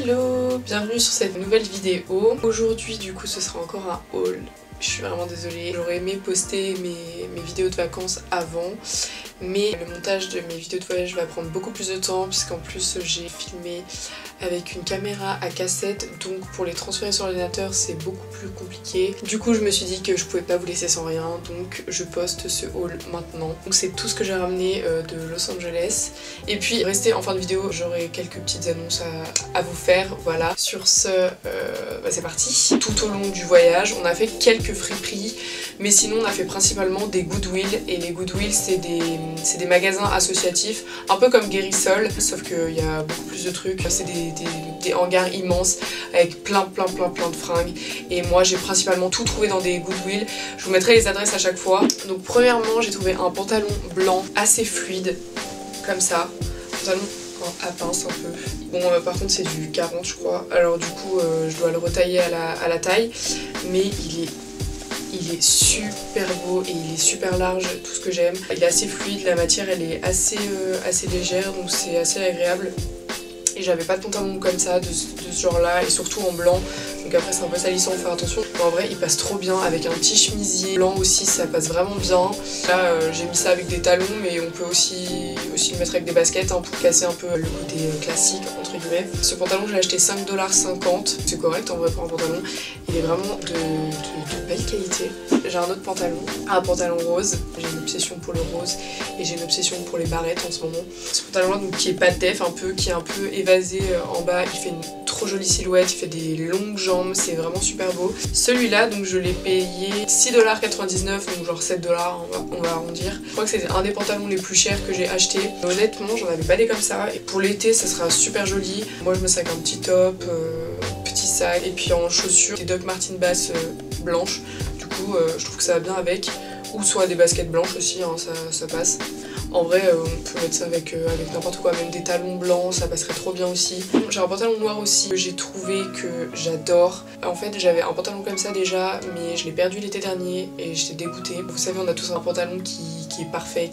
Hello, bienvenue sur cette nouvelle vidéo. Aujourd'hui du coup ce sera encore un haul. Je suis vraiment désolée, j'aurais aimé poster mes vidéos de vacances avant, mais le montage de mes vidéos de voyage va prendre beaucoup plus de temps puisqu'en plus j'ai filmé avec une caméra à cassette, donc pour les transférer sur l'ordinateur c'est beaucoup plus compliqué. Du coup je me suis dit que je pouvais pas vous laisser sans rien, donc je poste ce haul maintenant. Donc c'est tout ce que j'ai ramené de Los Angeles. Et puis restez en fin de vidéo, j'aurai quelques petites annonces à vous faire, voilà. Sur ce, c'est parti. Tout au long du voyage, on a fait quelques friperies, mais sinon on a fait principalement des Goodwill, et les Goodwill c'est des magasins associatifs, un peu comme Guérissol, sauf qu'il y a beaucoup plus de trucs. C'est des hangars immenses avec plein de fringues, et moi j'ai principalement tout trouvé dans des Goodwill. Je vous mettrai les adresses à chaque fois. Donc premièrement j'ai trouvé un pantalon blanc assez fluide comme ça, pantalon à pince un peu. Bon par contre c'est du 40 je crois, alors du coup je dois le retailler à la taille, mais il est super beau et il est super large, tout ce que j'aime. Il est assez fluide, la matière elle est assez légère, donc c'est assez agréable. Et j'avais pas de pantalon comme ça, de ce genre là, et surtout en blanc, donc après c'est un peu salissant, faut faire attention. Mais en vrai il passe trop bien avec un petit chemisier blanc aussi, ça passe vraiment bien. Là j'ai mis ça avec des talons, mais on peut aussi le mettre avec des baskets hein, pour casser un peu le côté classique entre guillemets. Ce pantalon je l'ai acheté 5,50$, c'est correct en vrai pour un pantalon. Il est vraiment de belle qualité. J'ai un autre pantalon, un pantalon rose, j'ai une obsession pour le rose et j'ai une obsession pour les barrettes en ce moment. Ce pantalon là donc qui est pas de def, qui est un peu évasé en bas, il fait une trop jolie silhouette, il fait des longues jambes, c'est vraiment super beau. Celui-là donc je l'ai payé 6,99$, donc genre 7$, on va arrondir. Je crois que c'est un des pantalons les plus chers que j'ai acheté. Honnêtement j'en avais pas des comme ça, et pour l'été ça sera super joli. Moi je me sac un petit top, petit sac, et puis en chaussures des Doc Martens basses blanches. Du coup je trouve que ça va bien avec, ou soit des baskets blanches aussi, hein, ça passe. En vrai on peut mettre ça avec n'importe quoi, même des talons blancs, ça passerait trop bien aussi. J'ai un pantalon noir aussi que j'ai trouvé que j'adore. En fait j'avais un pantalon comme ça déjà, mais je l'ai perdu l'été dernier et j'étais dégoûtée. Vous savez on a tous un pantalon qui est parfait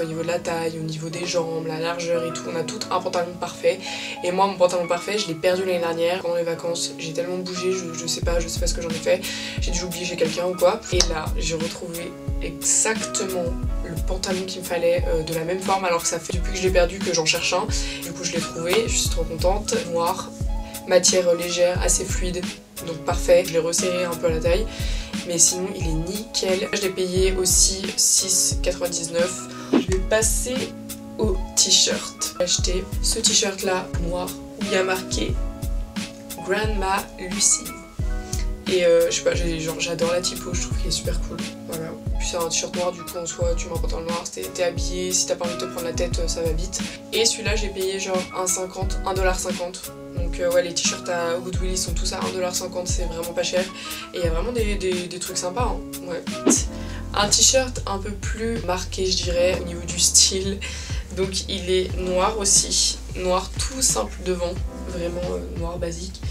au niveau de la taille, au niveau des jambes, la largeur et tout. On a tout un pantalon parfait, et moi mon pantalon parfait je l'ai perdu l'année dernière pendant les vacances. J'ai tellement bougé, je sais pas ce que j'en ai fait, j'ai dû oublier chez quelqu'un ou quoi. Et là j'ai retrouvé exactement le pantalon qu'il me fallait, de la même forme, alors que ça fait depuis que je l'ai perdu que j'en cherche un. Du coup je l'ai trouvé, je suis trop contente. Noir, matière légère, assez fluide, donc parfait. Je l'ai resserré un peu à la taille, mais sinon il est nickel. Je l'ai payé aussi 6,99$. Je vais passer au t-shirt. J'ai acheté ce t-shirt là noir où il y a marqué Grandma Lucy. Et je sais pas, j'adore la typo, je trouve qu'il est super cool. Voilà. Puis c'est un t-shirt noir, du coup en soi tu mets un pantalon noir, t'es habillé, si t'as pas envie de te prendre la tête ça va vite. Et celui-là j'ai payé genre 1,50$. Donc ouais, les t-shirts à Goodwill ils sont tous à 1,50$, c'est vraiment pas cher. Et il y a vraiment des trucs sympas hein. Ouais. Un t-shirt un peu plus marqué je dirais au niveau du style. Donc il est noir aussi, noir tout simple devant, vraiment noir basique.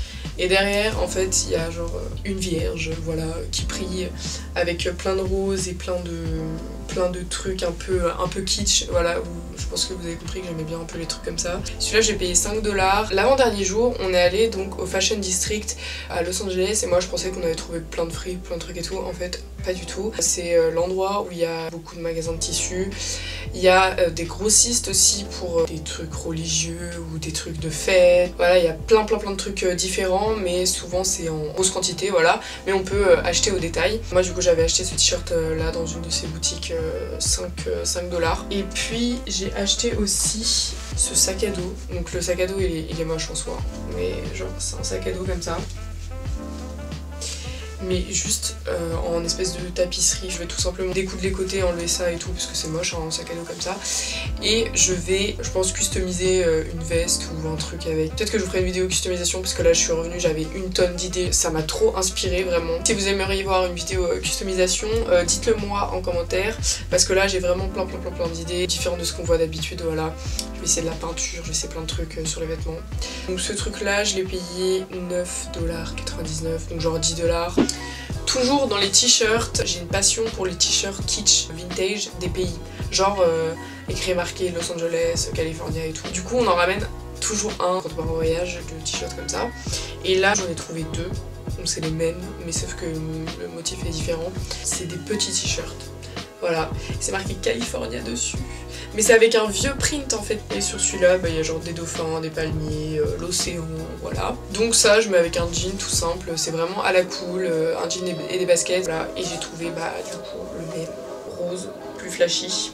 Et derrière en fait il y a genre une vierge, voilà, qui prie avec plein de roses et plein de trucs un peu kitsch, voilà, où je pense que vous avez compris que j'aimais bien un peu les trucs comme ça. Celui-là j'ai payé 5$. L'avant-dernier jour on est allé donc au Fashion District à Los Angeles, et moi je pensais qu'on avait trouvé plein de frips, plein de trucs et tout, en fait pas du tout. C'est l'endroit où il y a beaucoup de magasins de tissus, il y a des grossistes aussi pour des trucs religieux ou des trucs de fête, voilà, il y a plein de trucs différents, mais souvent c'est en grosse quantité, voilà, mais on peut acheter au détail. Moi du coup j'avais acheté ce t-shirt là dans une de ces boutiques 5$. Et puis j'ai acheté aussi ce sac à dos. Donc le sac à dos il est moche en soi, mais genre c'est un sac à dos comme ça, mais juste en espèce de tapisserie. Je vais tout simplement découdre les côtés, enlever ça et tout parce que c'est moche hein, un sac à dos comme ça. Et je pense customiser une veste ou un truc avec. Peut-être que je vous ferai une vidéo customisation parce que là je suis revenue, j'avais une tonne d'idées, ça m'a trop inspiré vraiment. Si vous aimeriez voir une vidéo customisation, dites-le moi en commentaire, parce que là j'ai vraiment plein d'idées différentes de ce qu'on voit d'habitude, voilà. Je vais essayer de la peinture, je vais essayer plein de trucs sur les vêtements. Donc ce truc là je l'ai payé 9,99$, donc genre 10$. Toujours dans les t-shirts, j'ai une passion pour les t-shirts kitsch vintage des pays, genre écrit marqué Los Angeles, California et tout. Du coup on en ramène toujours un quand on part en voyage de t-shirt comme ça. Et là j'en ai trouvé deux, donc c'est les mêmes mais sauf que le motif est différent. C'est des petits t-shirts. Voilà, c'est marqué California dessus. Mais c'est avec un vieux print en fait. Et sur celui-là, il y a genre des dauphins, des palmiers, l'océan, voilà. Donc ça, je mets avec un jean tout simple. C'est vraiment à la cool, un jean et des baskets. Voilà. Et j'ai trouvé du coup le même rose, plus flashy.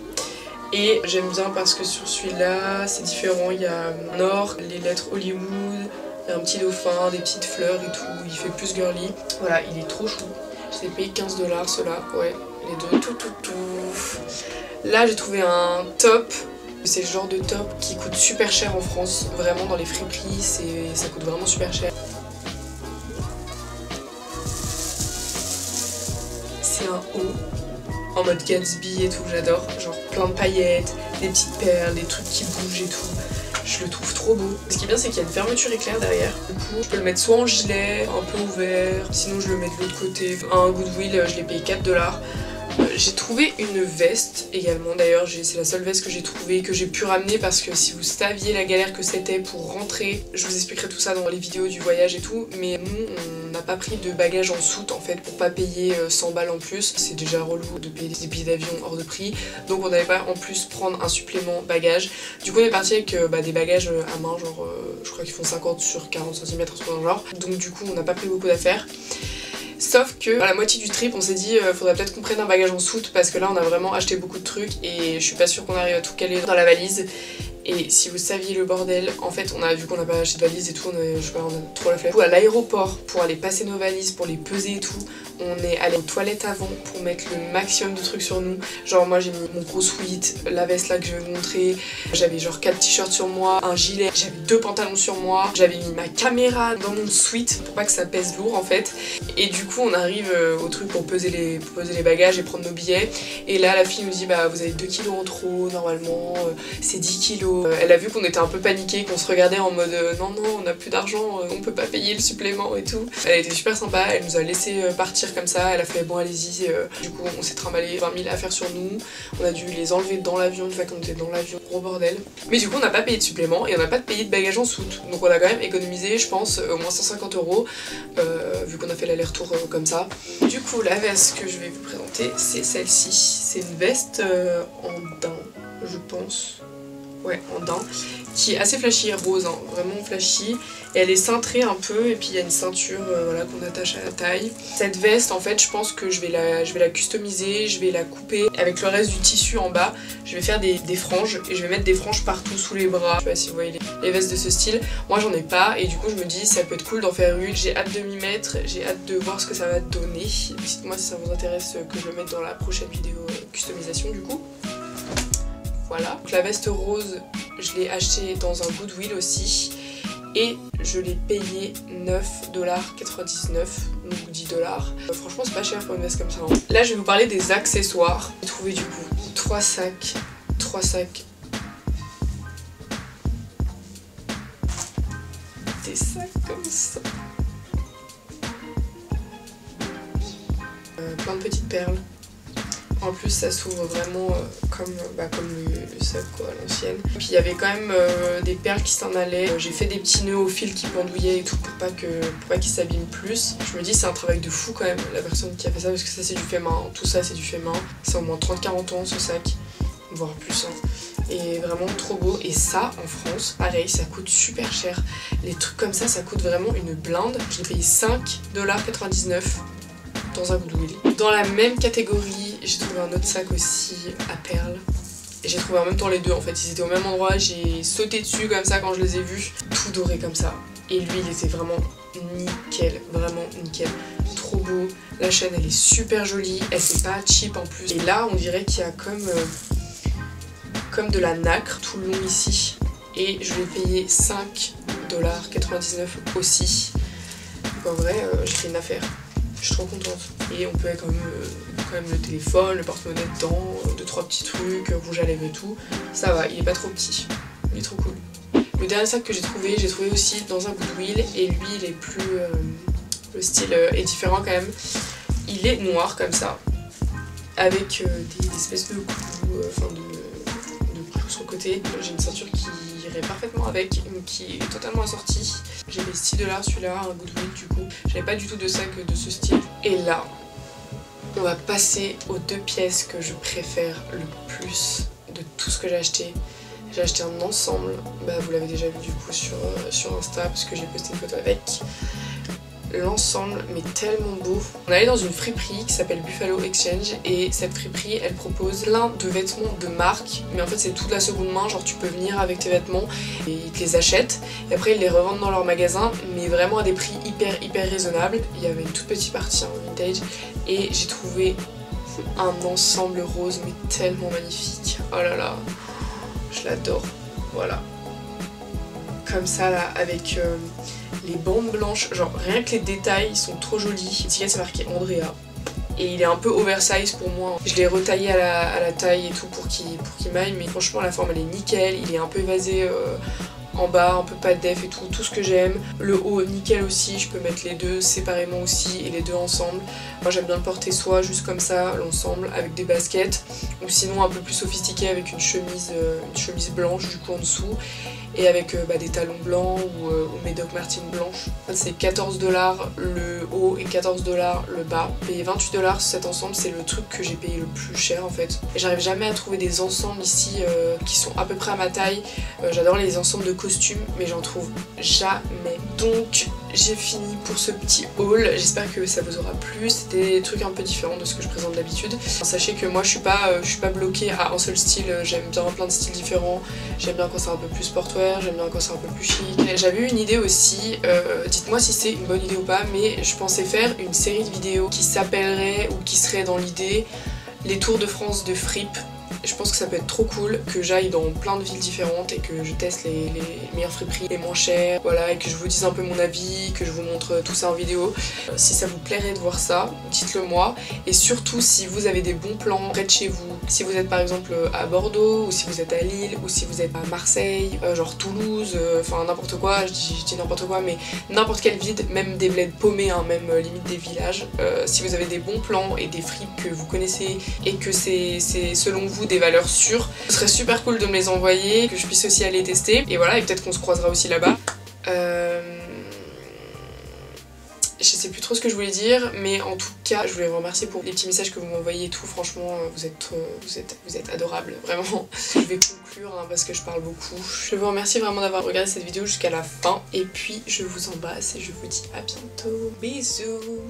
Et j'aime bien parce que sur celui-là, c'est différent. Il y a en or, les lettres Hollywood, il y a un petit dauphin, des petites fleurs et tout. Il fait plus girly. Voilà, il est trop chou. Je l'ai payé 15 $, ceux-là, ouais. Les deux, tout. Là j'ai trouvé un top. C'est le genre de top qui coûte super cher en France. Vraiment dans les friperies, ça coûte vraiment super cher. C'est un haut en mode Gatsby et tout, j'adore. Genre plein de paillettes, des petites perles, des trucs qui bougent et tout. Je le trouve trop beau. Ce qui est bien, c'est qu'il y a une fermeture éclair derrière. Du coup, je peux le mettre soit en gilet, un peu ouvert, sinon je le mets de l'autre côté. Un Goodwill, je l'ai payé 4 $. J'ai trouvé une veste également, d'ailleurs c'est la seule veste que j'ai trouvée, que j'ai pu ramener parce que si vous saviez la galère que c'était pour rentrer, je vous expliquerai tout ça dans les vidéos du voyage et tout, mais nous on n'a pas pris de bagages en soute en fait pour pas payer 100 balles en plus, c'est déjà relou de payer des billets d'avion hors de prix, donc on n'avait pas en plus prendre un supplément bagage. Du coup on est parti avec des bagages à main, genre je crois qu'ils font 50 sur 40 cm, un truc dans le genre, donc du coup on n'a pas pris beaucoup d'affaires. Sauf que à la moitié du trip on s'est dit faudrait peut-être qu'on prenne un bagage en soute parce que là on a vraiment acheté beaucoup de trucs et je suis pas sûre qu'on arrive à tout caler dans la valise. Et si vous saviez le bordel, en fait on a vu qu'on n'a pas acheté de valise et tout, on a trop la flemme. À l'aéroport pour aller passer nos valises, pour les peser et tout, on est allé aux toilettes avant pour mettre le maximum de trucs sur nous. Genre moi j'ai mis mon gros sweat, la veste là que je vais vous montrer, j'avais genre 4 t-shirts sur moi, un gilet, j'avais 2 pantalons sur moi, j'avais mis ma caméra dans mon sweat pour pas que ça pèse lourd en fait. Et du coup on arrive au truc pour peser les bagages et prendre nos billets. Et là la fille nous dit vous avez 2 kilos en trop normalement, c'est 10 kilos. Elle a vu qu'on était un peu paniqués, qu'on se regardait en mode non on a plus d'argent, on peut pas payer le supplément et tout. Elle était super sympa, elle nous a laissé partir comme ça, elle a fait bon allez-y. Du coup on s'est trimballé 20 000 affaires sur nous, on a dû les enlever dans l'avion une fois qu'on était dans l'avion, gros bordel. Mais du coup on n'a pas payé de supplément et on n'a pas payé de bagages en soute, donc on a quand même économisé je pense au moins 150 €, vu qu'on a fait l'aller-retour comme ça. Du coup la veste que je vais vous présenter c'est celle-ci, c'est une veste en daim je pense. Ouais, en daim, qui est assez flashy, rose, hein, vraiment flashy. Et elle est cintrée un peu, et puis il y a une ceinture voilà, qu'on attache à la taille. Cette veste, en fait, je pense que je vais la customiser, je vais la couper avec le reste du tissu en bas. Je vais faire des franges, et je vais mettre des franges partout sous les bras. Je sais pas si vous voyez les vestes de ce style. Moi, j'en ai pas, et du coup, je me dis, ça peut être cool d'en faire une. J'ai hâte de m'y mettre, j'ai hâte de voir ce que ça va donner. Dites-moi si ça vous intéresse que je le mette dans la prochaine vidéo customisation, du coup. Voilà. Donc la veste rose, je l'ai achetée dans un Goodwill aussi et je l'ai payé 9,99 $, donc 10 $. Franchement c'est pas cher pour une veste comme ça. Hein. Là je vais vous parler des accessoires. J'ai trouvé du coup 3 sacs. Des sacs comme ça. Plein de petites perles. En plus ça s'ouvre vraiment comme le sac quoi, à l'ancienne. Puis il y avait quand même des perles qui s'en allaient. J'ai fait des petits nœuds au fil qui pendouillaient et tout pour pas qu'ils s'abîment plus. Je me dis c'est un travail de fou quand même la personne qui a fait ça parce que ça c'est du fait main. Tout ça c'est du fait main. C'est au moins 30-40 ans ce sac, voire plus. Hein. Et vraiment trop beau. Et ça en France, pareil, ça coûte super cher. Les trucs comme ça coûte vraiment une blinde. Je l'ai payé 5,99 $ dans un Goodwill. Dans la même catégorie, j'ai trouvé un autre sac aussi à perles. Et j'ai trouvé en même temps les deux en fait, ils étaient au même endroit, j'ai sauté dessus comme ça quand je les ai vus, tout doré comme ça. Et lui il était vraiment nickel, vraiment nickel, trop beau. La chaîne elle est super jolie, elle c'est pas cheap en plus. Et là on dirait qu'il y a comme de la nacre tout le long ici. Et je l'ai payé 5,99 $ aussi. Donc en vrai j'ai fait une affaire. Je suis trop contente. Et on peut quand même le téléphone, le porte-monnaie dedans, 2-3 petits trucs, rouge à lèvres et tout. Ça va, il est pas trop petit. Il est trop cool. Le dernier sac que j'ai trouvé aussi dans un Goodwill. Et lui, il est plus... le style est différent quand même. Il est noir comme ça. Avec des espèces de clous, de clous sur le côté. J'ai une ceinture qui irait parfaitement avec, qui est totalement assortie. J'ai les 6 $, celui-là, un Goodwill du coup. J'avais pas du tout de sac de ce style. Et là, on va passer aux 2 pièces que je préfère le plus de tout ce que j'ai acheté. J'ai acheté un ensemble, bah vous l'avez déjà vu du coup sur Insta parce que j'ai posté une photo avec. L'ensemble mais tellement beau. On est allé dans une friperie qui s'appelle Buffalo Exchange et cette friperie elle propose plein de vêtements de marque mais en fait c'est tout de la seconde main, genre tu peux venir avec tes vêtements et ils te les achètent et après ils les revendent dans leur magasin mais vraiment à des prix hyper raisonnables. Il y avait une toute petite partie en vintage et j'ai trouvé un ensemble rose mais tellement magnifique. Oh là là, je l'adore. Voilà. Comme ça là avec les bandes blanches, genre rien que les détails ils sont trop jolis. L'étiquette c'est marqué Andrea et il est un peu oversize pour moi. Je l'ai retaillé à la taille et tout pour qu'il m'aille mais franchement la forme elle est nickel, il est un peu évasé en bas, un peu pas de def et tout ce que j'aime. Le haut nickel aussi, je peux mettre les deux séparément aussi et les deux ensemble. Moi j'aime bien le porter soit juste comme ça, l'ensemble, avec des baskets ou sinon un peu plus sophistiqué avec une chemise blanche du coup en dessous et avec des talons blancs ou mes Doc Martens blanches. C'est 14 $ le haut et 14 $ le bas. Payé 28 $ cet ensemble, c'est le truc que j'ai payé le plus cher en fait. Et j'arrive jamais à trouver des ensembles ici qui sont à peu près à ma taille. J'adore les ensembles de costumes mais j'en trouve jamais. Donc j'ai fini pour ce petit haul, j'espère que ça vous aura plu. C'était des trucs un peu différents de ce que je présente d'habitude. Sachez que moi je suis pas bloquée à un seul style, j'aime bien plein de styles différents. J'aime bien quand c'est un peu plus sportwear, j'aime bien quand c'est un peu plus chic. J'avais eu une idée aussi, dites-moi si c'est une bonne idée ou pas, mais je pensais faire une série de vidéos qui s'appellerait ou qui serait dans l'idée les Tours de France de Fripe. Je pense que ça peut être trop cool que j'aille dans plein de villes différentes et que je teste les meilleures friperies, les moins chères, voilà, et que je vous dise un peu mon avis, que je vous montre tout ça en vidéo. Si ça vous plairait de voir ça, dites-le moi. Et surtout si vous avez des bons plans près de chez vous, si vous êtes par exemple à Bordeaux, ou si vous êtes à Lille, ou si vous êtes à Marseille, genre Toulouse, enfin n'importe quoi, je dis n'importe quoi, mais n'importe quelle ville, même des bleds paumés, hein, même limite des villages. Si vous avez des bons plans et des fripes que vous connaissez et que c'est selon vous des valeurs sûres, ce serait super cool de me les envoyer, que je puisse aussi aller tester. Et voilà, et peut-être qu'on se croisera aussi là-bas. Je sais plus trop ce que je voulais dire, mais en tout cas, je voulais vous remercier pour les petits messages que vous m'envoyez et tout. Franchement, vous êtes adorables, vraiment. Je vais conclure hein, parce que je parle beaucoup. Je vous remercie vraiment d'avoir regardé cette vidéo jusqu'à la fin. Et puis, je vous embrasse et je vous dis à bientôt. Bisous.